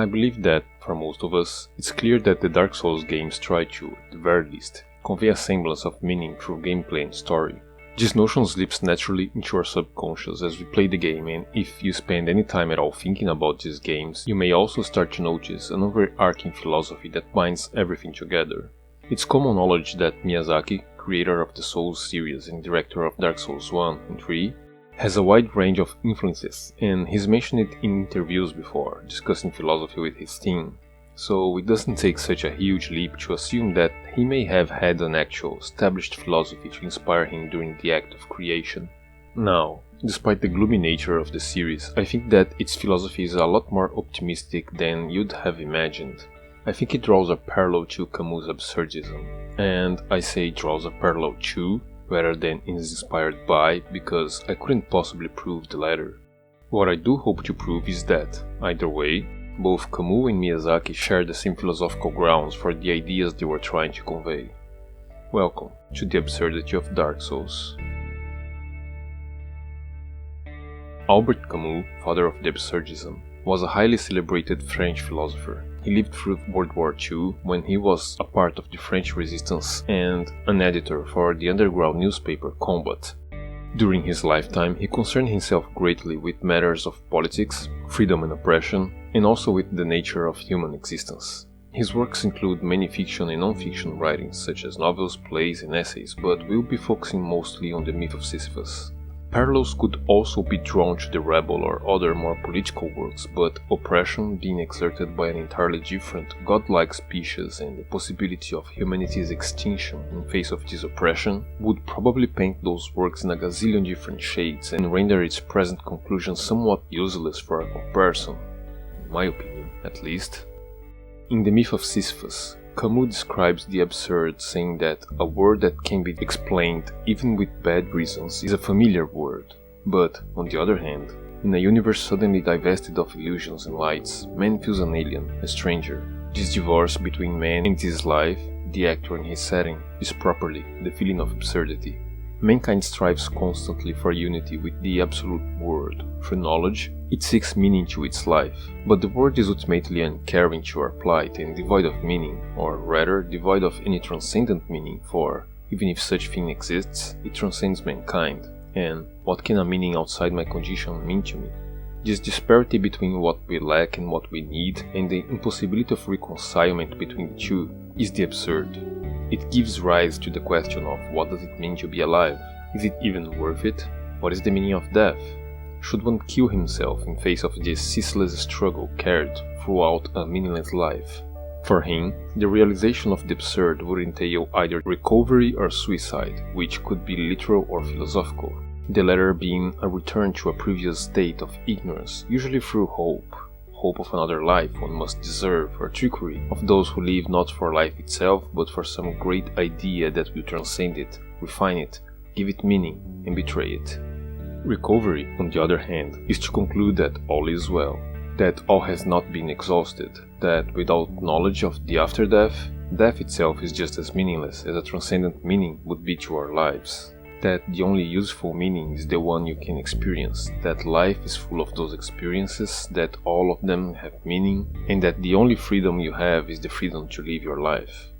I believe that, for most of us, it's clear that the Dark Souls games try to, at the very least, convey a semblance of meaning through gameplay and story. This notion slips naturally into our subconscious as we play the game, and if you spend any time at all thinking about these games, you may also start to notice an overarching philosophy that binds everything together. It's common knowledge that Miyazaki, creator of the Souls series and director of Dark Souls 1 and 3, has a wide range of influences, and he's mentioned it in interviews before, discussing philosophy with his team. So it doesn't take such a huge leap to assume that he may have had an actual, established philosophy to inspire him during the act of creation. Now, despite the gloomy nature of the series, I think that its philosophy is a lot more optimistic than you'd have imagined. I think it draws a parallel to Camus' absurdism, and I say draws a parallel to, rather than is inspired by, because I couldn't possibly prove the latter. What I do hope to prove is that, either way, both Camus and Miyazaki share the same philosophical grounds for the ideas they were trying to convey. Welcome to the absurdity of Dark Souls. Albert Camus, father of the absurdism, was a highly celebrated French philosopher. He lived through World War II when he was a part of the French resistance and an editor for the underground newspaper Combat. During his lifetime, he concerned himself greatly with matters of politics, freedom and oppression, and also with the nature of human existence. His works include many fiction and non-fiction writings such as novels, plays and essays, but we'll be focusing mostly on the myth of Sisyphus. Parallels could also be drawn to the Rebel or other more political works, but oppression being exerted by an entirely different, godlike species and the possibility of humanity's extinction in face of this oppression would probably paint those works in a gazillion different shades and render its present conclusion somewhat useless for a comparison, in my opinion, at least. In the myth of Sisyphus, Camus describes the absurd, saying that a word that can be explained even with bad reasons is a familiar word. But, on the other hand, in a universe suddenly divested of illusions and lights, man feels an alien, a stranger. This divorce between man and his life, the actor and his setting, is properly the feeling of absurdity. Mankind strives constantly for unity with the absolute world. Through knowledge, it seeks meaning to its life, but the world is ultimately uncaring to our plight and devoid of meaning, or rather devoid of any transcendent meaning, for, even if such thing exists, it transcends mankind, and what can a meaning outside my condition mean to me? This disparity between what we lack and what we need, and the impossibility of reconcilement between the two, is the absurd. It gives rise to the question of what does it mean to be alive? Is it even worth it? What is the meaning of death? Should one kill himself in face of this ceaseless struggle carried throughout a meaningless life? For him, the realization of the absurd would entail either recovery or suicide, which could be literal or philosophical, the latter being a return to a previous state of ignorance, usually through hope of another life one must deserve, or trickery of those who live not for life itself but for some great idea that will transcend it, refine it, give it meaning, and betray it. Recovery, on the other hand, is to conclude that all is well, that all has not been exhausted, that without knowledge of the after-death, death itself is just as meaningless as a transcendent meaning would be to our lives, that the only useful meaning is the one you can experience, that life is full of those experiences, that all of them have meaning, and that the only freedom you have is the freedom to live your life.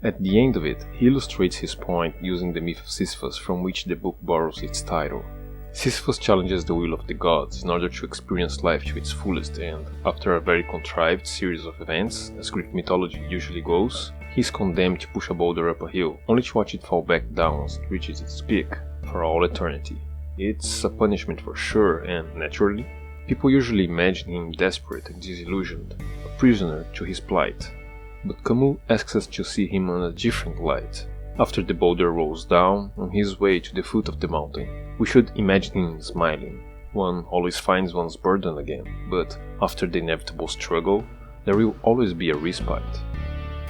At the end of it, he illustrates his point using the myth of Sisyphus, from which the book borrows its title. Sisyphus challenges the will of the gods in order to experience life to its fullest, and, after a very contrived series of events, as Greek mythology usually goes, he is condemned to push a boulder up a hill, only to watch it fall back down as it reaches its peak, for all eternity. It's a punishment for sure, and, naturally, people usually imagine him desperate and disillusioned, a prisoner to his plight. But Camus asks us to see him in a different light. After the boulder rolls down, on his way to the foot of the mountain, we should imagine him smiling. One always finds one's burden again, but after the inevitable struggle, there will always be a respite.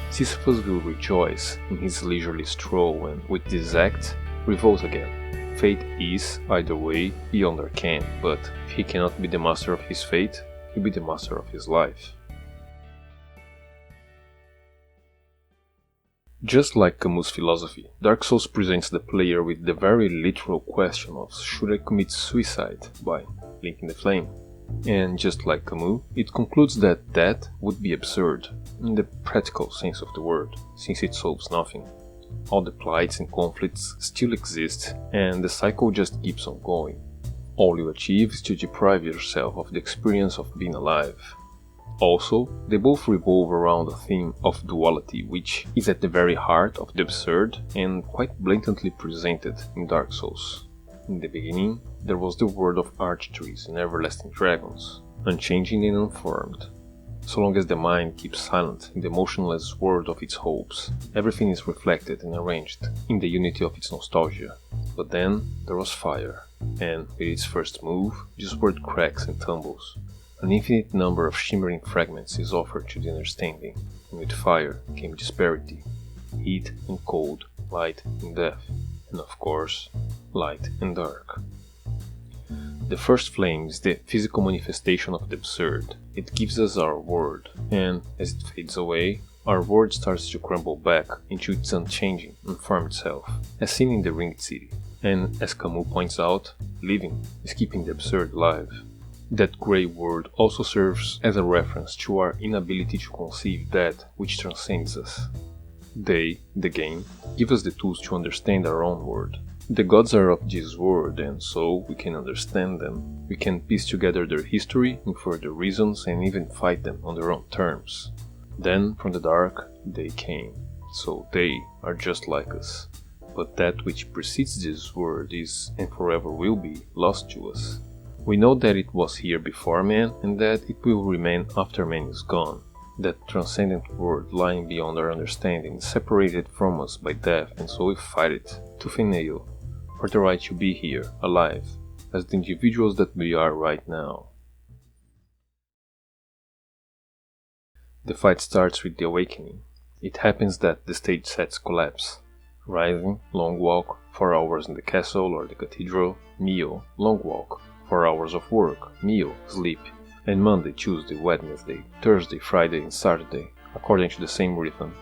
Sisyphus will rejoice in his leisurely stroll and, with this act, revolt again. Fate is, either way, beyond our ken, but if he cannot be the master of his fate, he'll be the master of his life. Just like Camus' philosophy, Dark Souls presents the player with the very literal question of should I commit suicide by linking the flame? And just like Camus, it concludes that death would be absurd, in the practical sense of the word, since it solves nothing. All the plights and conflicts still exist, and the cycle just keeps on going. All you achieve is to deprive yourself of the experience of being alive. Also, they both revolve around a theme of duality, which is at the very heart of the absurd and quite blatantly presented in Dark Souls. In the beginning, there was the world of archtrees and everlasting dragons, unchanging and unformed. So long as the mind keeps silent in the motionless world of its hopes, everything is reflected and arranged in the unity of its nostalgia. But then there was fire, and with its first move, this world cracks and tumbles. An infinite number of shimmering fragments is offered to the understanding, and with fire came disparity, heat and cold, light and death, and of course, light and dark. The first flame is the physical manifestation of the absurd. It gives us our world, and as it fades away, our world starts to crumble back into its unchanging, unformed self, as seen in the Ringed City. And as Camus points out, living is keeping the absurd alive. That grey world also serves as a reference to our inability to conceive that which transcends us. They, the game, give us the tools to understand our own world. The gods are of this world, and so we can understand them. We can piece together their history, infer their reasons, and even fight them on their own terms. Then, from the dark, they came. So they are just like us. But that which precedes this world is, and forever will be, lost to us. We know that it was here before man, and that it will remain after man is gone. That transcendent world lying beyond our understanding is separated from us by death, and so we fight it, tooth and nail, for the right to be here, alive, as the individuals that we are right now. The fight starts with the awakening. It happens that the stage sets collapse. Rising, long walk, 4 hours in the castle or the cathedral, meal, long walk, 4 hours of work, meal, sleep, and Monday, Tuesday, Wednesday, Thursday, Friday and Saturday, according to the same rhythm.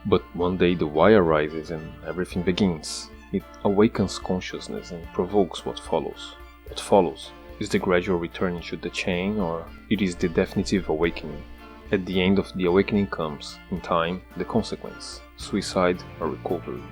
But one day the why arises and everything begins. It awakens consciousness and provokes what follows. What follows is the gradual return into the chain, or it is the definitive awakening. At the end of the awakening comes, in time, the consequence, suicide or recovery.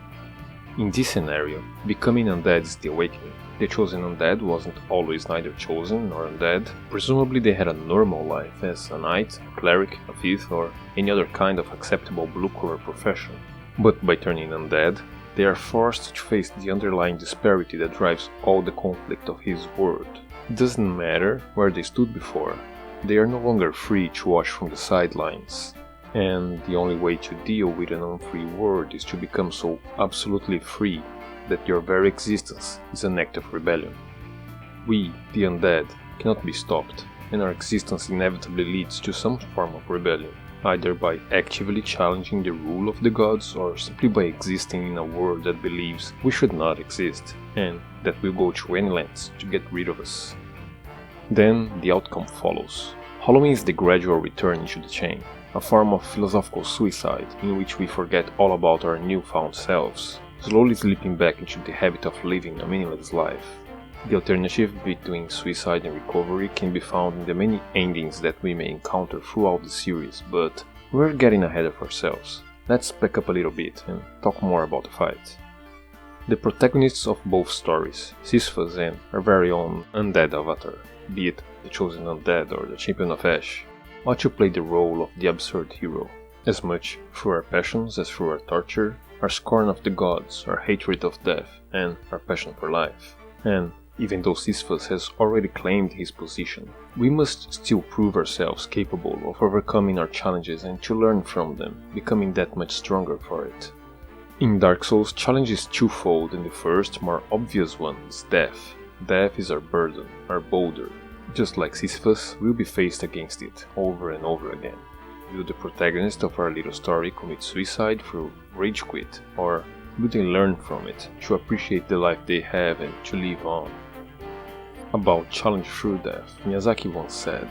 In this scenario, becoming undead is the awakening. The chosen undead wasn't always neither chosen nor undead. Presumably they had a normal life as a knight, a cleric, a thief, or any other kind of acceptable blue-collar profession. But by turning undead, they are forced to face the underlying disparity that drives all the conflict of his world. It doesn't matter where they stood before. They are no longer free to watch from the sidelines. And the only way to deal with an unfree world is to become so absolutely free that your very existence is an act of rebellion. We, the undead, cannot be stopped, and our existence inevitably leads to some form of rebellion, either by actively challenging the rule of the gods or simply by existing in a world that believes we should not exist, and that will go to any lengths to get rid of us. Then the outcome follows. Halloween is the gradual return into the chain, a form of philosophical suicide in which we forget all about our newfound selves, slowly slipping back into the habit of living a meaningless life. The alternative between suicide and recovery can be found in the many endings that we may encounter throughout the series, but we're getting ahead of ourselves. Let's back up a little bit and talk more about the fight. The protagonists of both stories, Sisyphus and our very own undead avatar, be it the chosen undead or the champion of Ash, ought to play the role of the absurd hero, as much through our passions as through our torture, our scorn of the gods, our hatred of death, and our passion for life. And even though Sisyphus has already claimed his position, we must still prove ourselves capable of overcoming our challenges and to learn from them, becoming that much stronger for it. In Dark Souls, challenge is twofold, and the first, more obvious one is death. Death is our burden, our boulder. Just like Sisyphus, we'll be faced against it over and over again. Will the protagonist of our little story commit suicide through rage quit, or will they learn from it to appreciate the life they have and to live on? About challenge through death, Miyazaki once said,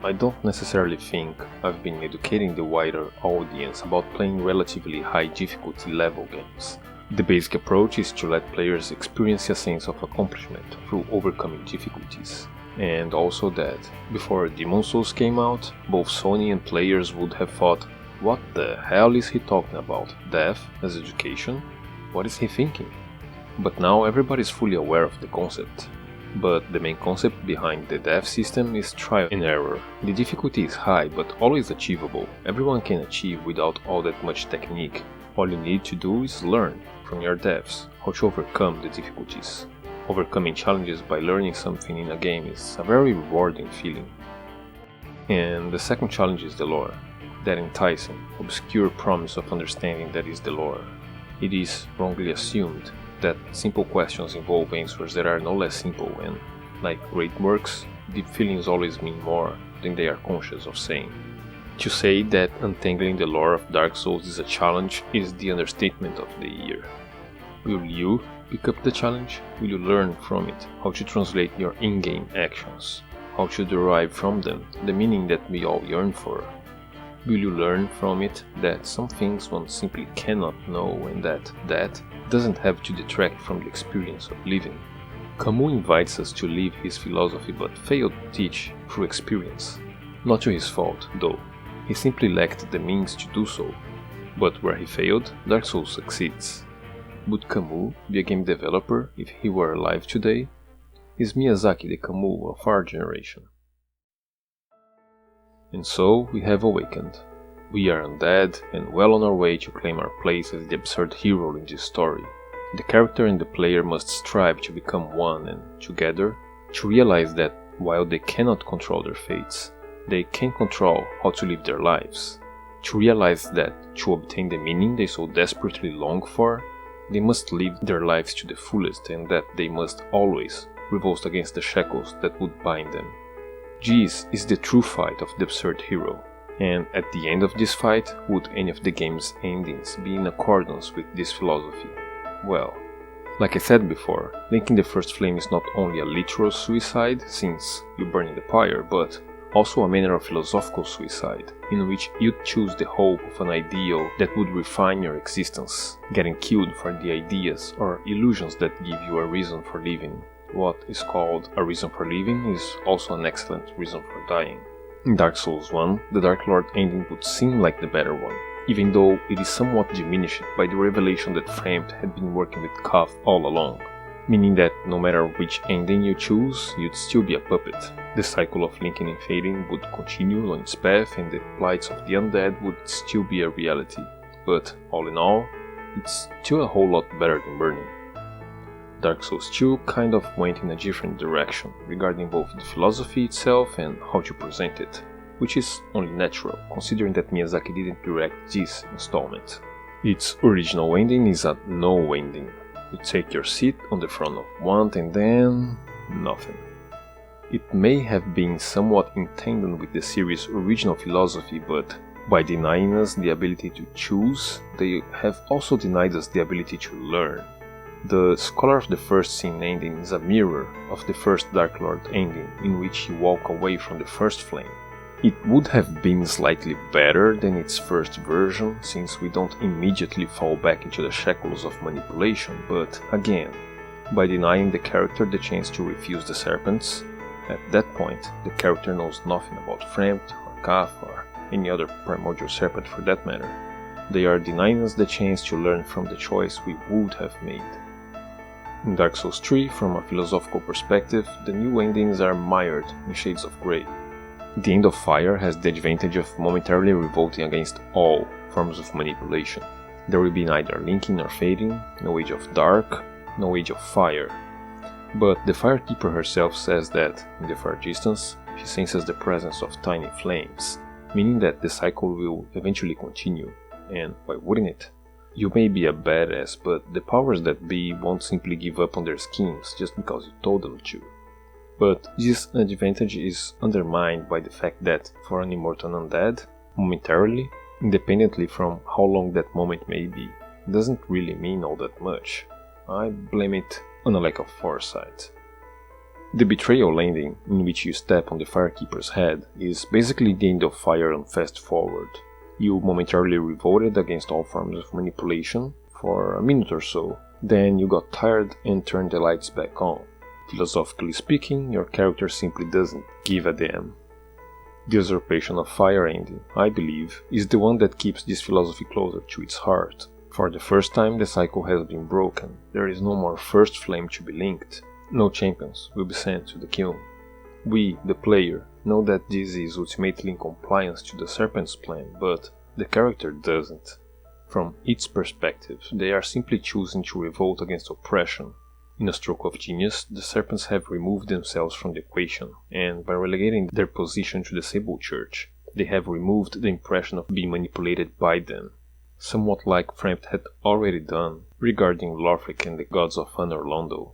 "I don't necessarily think I've been educating the wider audience about playing relatively high difficulty level games. The basic approach is to let players experience a sense of accomplishment through overcoming difficulties. and also that before Demon's Souls came out, both Sony and players would have thought, what the hell is he talking about? Death as education? What is he thinking? But now everybody is fully aware of the concept. But the main concept behind the death system is trial and error. The difficulty is high but always achievable. Everyone can achieve without all that much technique. All you need to do is learn from your deaths how to overcome the difficulties. Overcoming challenges by learning something in a game is a very rewarding feeling. And the second challenge is the lore. That enticing, obscure promise of understanding that is the lore. It is wrongly assumed that simple questions involve answers that are no less simple, and, like great works, deep feelings always mean more than they are conscious of saying. To say that untangling the lore of Dark Souls is a challenge is the understatement of the year. Will you pick up the challenge? Will you learn from it how to translate your in-game actions? How to derive from them the meaning that we all yearn for? Will you learn from it that some things one simply cannot know and that doesn't have to detract from the experience of living? Camus invites us to live his philosophy but failed to teach through experience. Not to his fault, though. He simply lacked the means to do so. But where he failed, Dark Souls succeeds. Would Camus be a game developer if he were alive today? Is Miyazaki the Camus of our generation? And so we have awakened. We are undead and well on our way to claim our place as the absurd hero in this story. The character and the player must strive to become one and, together, to realize that while they cannot control their fates, they can control how to live their lives. To realize that, to obtain the meaning they so desperately long for, they must live their lives to the fullest and that they must always revolt against the shackles that would bind them. This is the true fight of the absurd hero, and at the end of this fight, would any of the game's endings be in accordance with this philosophy? Well, like I said before, linking the first flame is not only a literal suicide, since you burn in the pyre, but also a manner of philosophical suicide, in which you choose the hope of an ideal that would refine your existence, getting killed for the ideas or illusions that give you a reason for living. What is called a reason for living is also an excellent reason for dying. In Dark Souls 1, the Dark Lord ending would seem like the better one, even though it is somewhat diminished by the revelation that Frampt had been working with Koth all along, meaning that no matter which ending you choose, you'd still be a puppet. The cycle of linking and fading would continue on its path and the plights of the undead would still be a reality, but all in all, it's still a whole lot better than burning. Dark Souls 2 kind of went in a different direction regarding both the philosophy itself and how to present it, which is only natural considering that Miyazaki didn't direct this installment. Its original ending is a no ending. You take your seat on the throne of want and then nothing. It may have been somewhat in tandem with the series' original philosophy, but by denying us the ability to choose, they have also denied us the ability to learn. The Scholar of the First Sin ending is a mirror of the first Dark Lord ending, in which you walk away from the first flame. It would have been slightly better than its first version, since we don't immediately fall back into the shackles of manipulation, but again, by denying the character the chance to refuse the serpents, at that point the character knows nothing about Frampt or Koth or any other primordial serpent for that matter. They are denying us the chance to learn from the choice we would have made. In Dark Souls 3, from a philosophical perspective, the new endings are mired in shades of grey. The End of Fire has the advantage of momentarily revolting against all forms of manipulation. There will be neither linking nor fading, no Age of Dark, no Age of Fire. But the Firekeeper herself says that, in the far distance, she senses the presence of tiny flames, meaning that the cycle will eventually continue, and why wouldn't it? You may be a badass, but the powers that be won't simply give up on their schemes just because you told them to. But this advantage is undermined by the fact that, for an immortal undead, momentarily, independently from how long that moment may be, doesn't really mean all that much. I blame it on a lack of foresight. The Betrayal ending, in which you step on the Firekeeper's head, is basically the End of Fire on fast forward. You momentarily revolted against all forms of manipulation for a minute or so, then you got tired and turned the lights back on. Philosophically speaking, your character simply doesn't give a damn. The Usurpation of Fire ending, I believe, is the one that keeps this philosophy closer to its heart. For the first time, the cycle has been broken. There is no more first flame to be linked. No champions will be sent to the kiln. We, the player, know that this is ultimately in compliance to the Serpent's plan, but the character doesn't. From its perspective, they are simply choosing to revolt against oppression. In a stroke of genius, the Serpents have removed themselves from the equation, and by relegating their position to the Sable Church, they have removed the impression of being manipulated by them, somewhat like Frampt had already done regarding Lothric and the Gods of Anor Londo.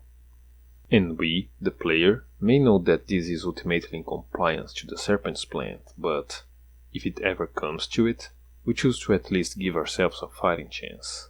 And we, the player, may know that this is ultimately in compliance to the Serpent's plan, but if it ever comes to it, we choose to at least give ourselves a fighting chance.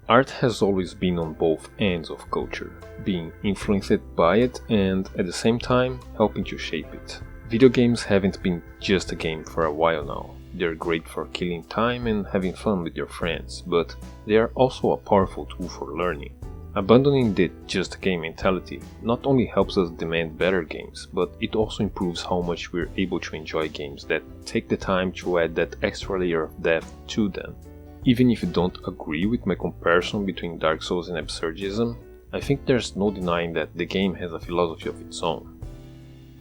Art has always been on both ends of culture, being influenced by it and, at the same time, helping to shape it. Video games haven't been just a game for a while now. They're great for killing time and having fun with your friends, but they are also a powerful tool for learning. Abandoning the just a game mentality not only helps us demand better games, but it also improves how much we're able to enjoy games that take the time to add that extra layer of depth to them. Even if you don't agree with my comparison between Dark Souls and Absurdism, I think there's no denying that the game has a philosophy of its own.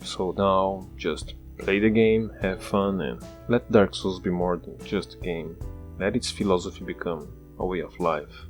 So now, just play the game, have fun, and let Dark Souls be more than just a game. Let its philosophy become a way of life.